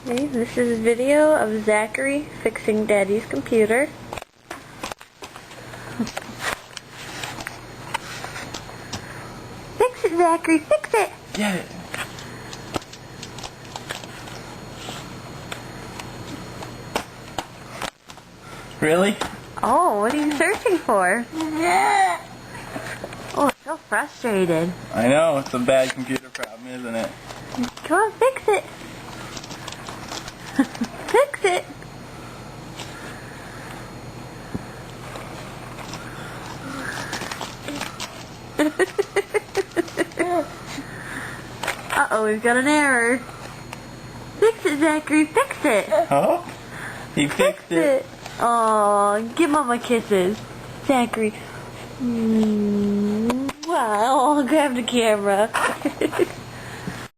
Okay, this is a video of Zachary fixing Daddy's computer. Fix it, Zachary, fix it! Get it! Really? Oh, what are you searching for? Oh, so frustrated. I know, it's a bad computer problem, isn't it? Come on, fix it! Fix it! Uh-oh, we've got an error. Fix it, Zachary, fix it! Oh? He fixed it. Aw, give Mama kisses. Zachary. Wow, grab the camera.